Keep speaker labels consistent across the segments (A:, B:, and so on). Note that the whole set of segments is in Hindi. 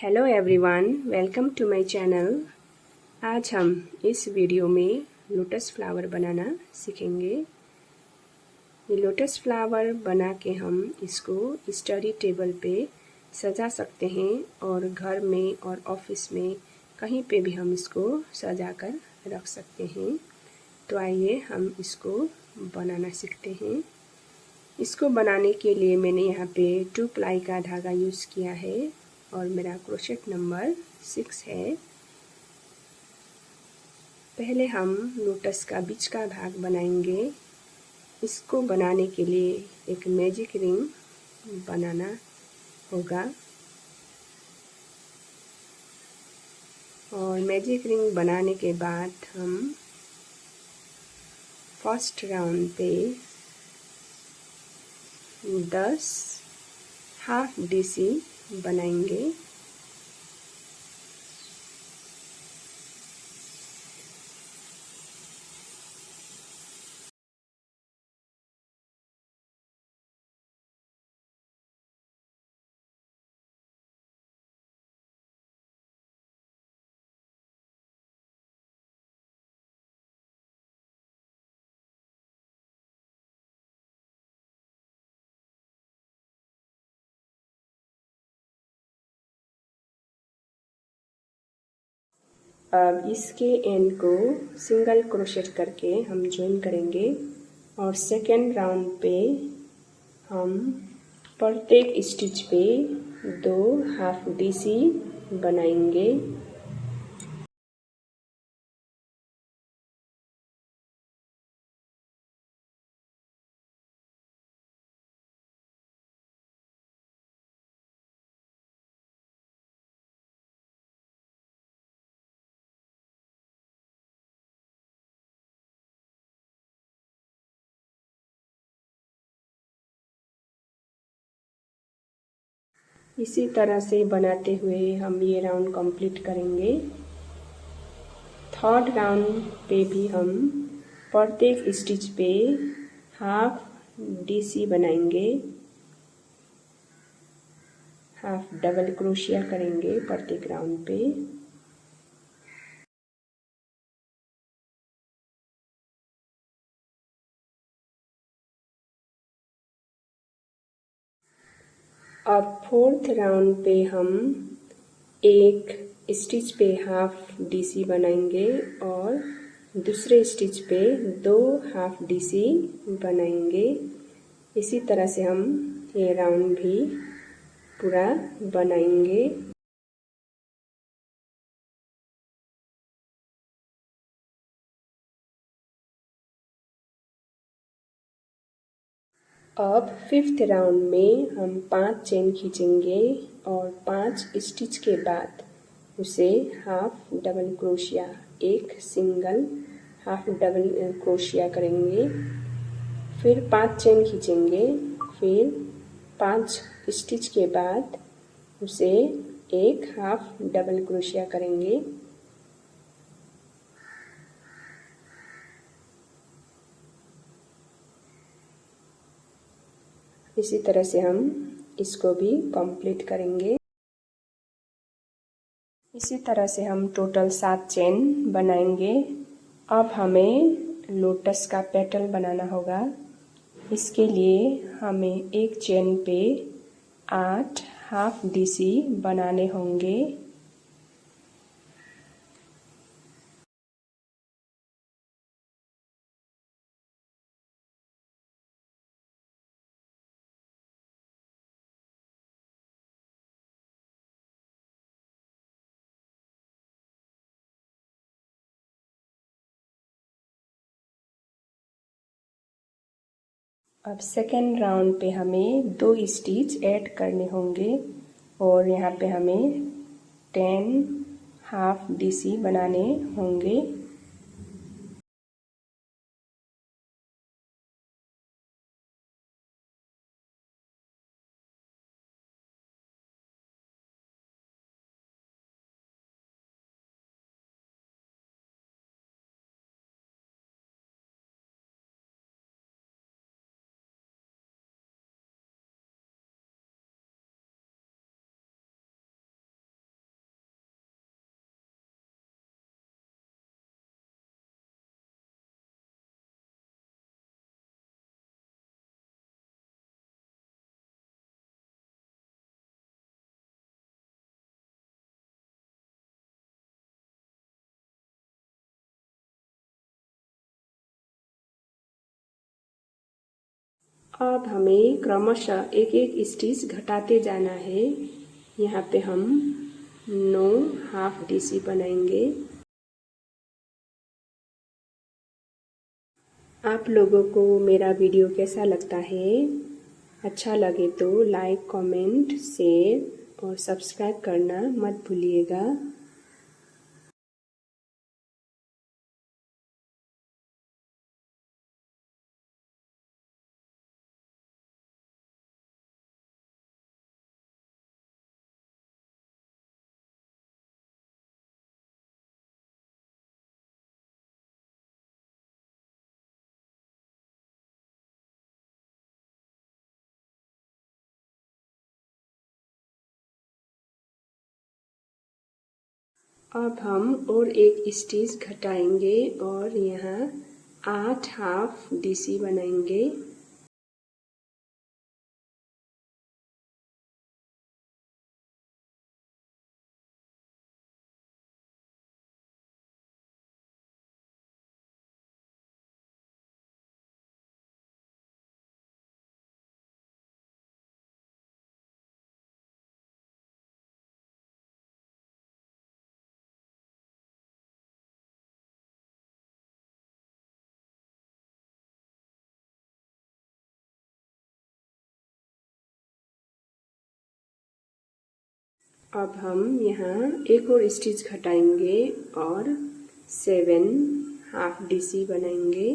A: Hello everyone, welcome to my channel. आज हम इस वीडियो में लोटस फ्लावर बनाना सीखेंगे। ये लोटस फ्लावर बना के हम इसको स्टडी टेबल पे सजा सकते हैं और घर में और ऑफिस में कहीं पे भी हम इसको सजा कर रख सकते हैं। तो आइए हम इसको बनाना सीखते हैं। इसको बनाने के लिए मैंने यहाँ पे 2 प्लाई का धागा यूज़ किया है और मेरा क्रोशेट नंबर 6 है। पहले हम लोटस का बीच का भाग बनाएंगे। इसको बनाने के लिए एक मैजिक रिंग बनाना होगा और मैजिक रिंग बनाने के बाद हम फर्स्ट राउंड पे 10 हाफ DC बनाएंगे। अब इसके एंड को सिंगल क्रोशेट करके हम ज्वाइन करेंगे और सेकेंड राउंड पे हम प्रत्येक स्टिच पे 2 हाफ DC बनाएंगे। इसी तरह से बनाते हुए हम ये राउंड कंप्लीट करेंगे। थर्ड राउंड पे भी हम प्रत्येक स्टिच पे हाफ DC बनाएंगे, हाफ डबल क्रोशिया करेंगे प्रत्येक राउंड पे। अब फोर्थ राउंड पे हम एक स्टिच पे हाफ DC बनाएंगे और दूसरे स्टिच पे 2 हाफ DC बनाएंगे। इसी तरह से हम ये राउंड भी पूरा बनाएंगे। अब फिफ्थ राउंड में हम 5 चेन खींचेंगे और 5 स्टिच के बाद उसे हाफ डबल क्रोशिया, एक सिंगल हाफ डबल क्रोशिया करेंगे। फिर 5 चेन खींचेंगे, फिर 5 स्टिच के बाद उसे एक हाफ डबल क्रोशिया करेंगे। इसी तरह से हम इसको भी कंप्लीट करेंगे। इसी तरह से हम टोटल 7 चेन बनाएंगे। अब हमें लोटस का पेटल बनाना होगा। इसके लिए हमें एक चेन पे 8 हाफ DC बनाने होंगे। अब सेकेंड राउंड पे हमें 2 स्टिच ऐड करने होंगे और यहाँ पे हमें 10 हाफ DC बनाने होंगे। अब हमें क्रमशः एक एक स्टिच घटाते जाना है। यहाँ पे हम 9 हाफ DC बनाएंगे। आप लोगों को मेरा वीडियो कैसा लगता है? अच्छा लगे तो लाइक, कमेंट, शेयर और सब्सक्राइब करना मत भूलिएगा। अब हम और एक स्टिच घटाएंगे और यहाँ 8 हाफ DC बनाएंगे। अब हम यहाँ एक और स्टिच घटाएंगे और 7 हाफ DC बनाएंगे।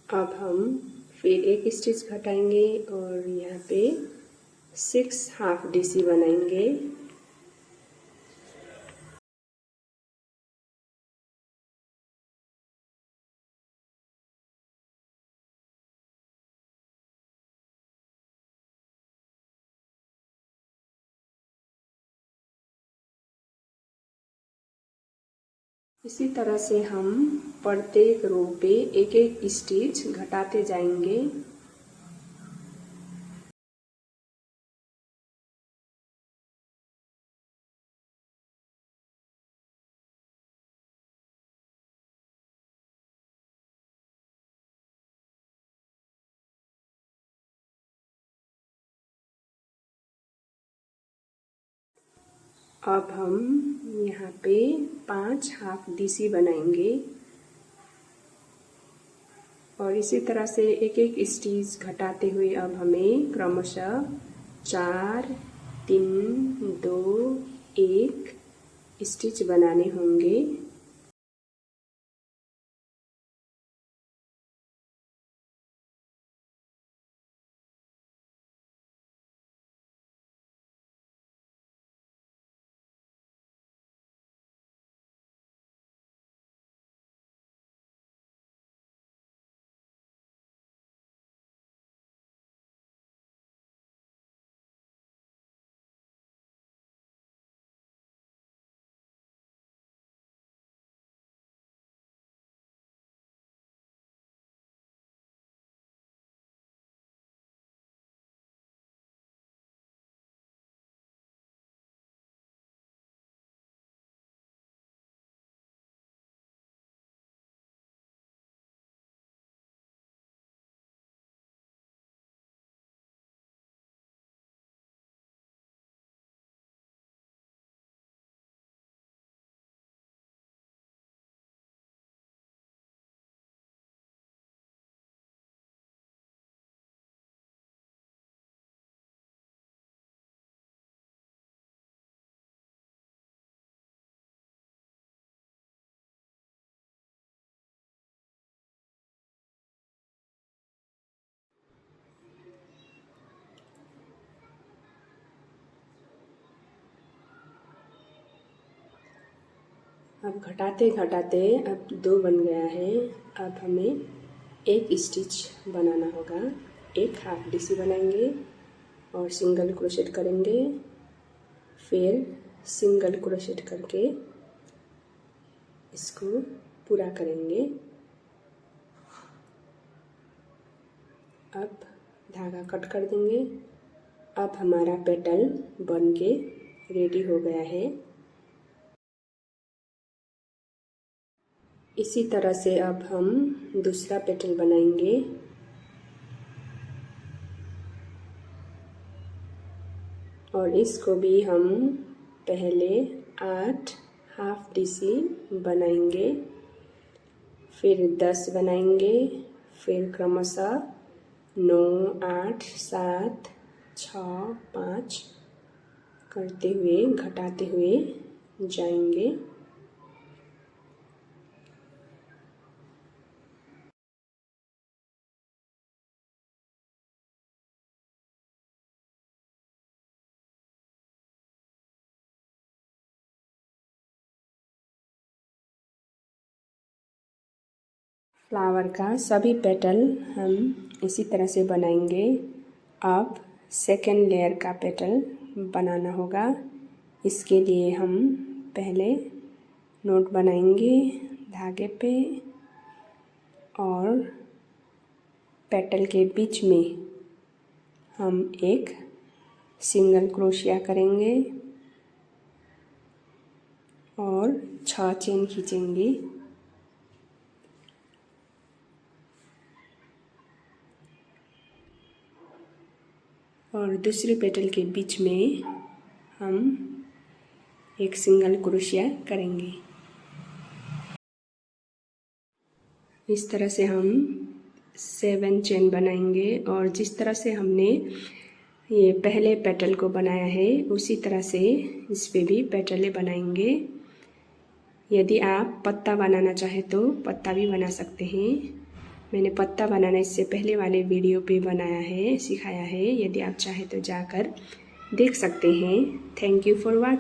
A: अब हम फिर एक स्टिच घटाएंगे और यहाँ पे 6 हाफ DC बनाएंगे। इसी तरह से हम प्रत्येक रो पे एक एक स्टिच घटाते जाएंगे। अब हम यहाँ पे 5 हाफ DC बनाएंगे और इसी तरह से एक एक स्टिच घटाते हुए अब हमें क्रमशः 4, 3, 2, 1 स्टिच बनाने होंगे। अब घटाते घटाते अब 2 बन गया है। अब हमें एक स्टिच बनाना होगा। एक हाफ डीसी बनाएंगे और सिंगल क्रोशेट करेंगे, फिर सिंगल क्रोशेट करके इसको पूरा करेंगे। अब धागा कट कर देंगे। अब हमारा पेटल बन के रेडी हो गया है। इसी तरह से अब हम दूसरा पेटल बनाएंगे। और इसको भी हम पहले 8 हाफ डीसी बनाएंगे, फिर 10 बनाएंगे, फिर क्रमशः 9, 8, 7, 6, 5 करते हुए घटाते हुए जाएंगे। फ्लावर का सभी पेटल हम इसी तरह से बनाएंगे। अब सेकेंड लेयर का पेटल बनाना होगा। इसके लिए हम पहले नोट बनाएंगे धागे पे और पेटल के बीच में हम एक सिंगल क्रोशिया करेंगे और 6 चेन खींचेंगे। और दूसरे पेटल के बीच में हम एक सिंगल क्रोशिया करेंगे। इस तरह से हम 7 चेन बनाएंगे और जिस तरह से हमने ये पहले पेटल को बनाया है उसी तरह से इस पे भी पेटलें बनाएंगे। यदि आप पत्ता बनाना चाहे तो पत्ता भी बना सकते हैं। मैंने पत्ता बनाना इससे पहले वाले वीडियो पे बनाया है, सिखाया है। यदि आप चाहे तो जाकर देख सकते हैं। Thank you for watching.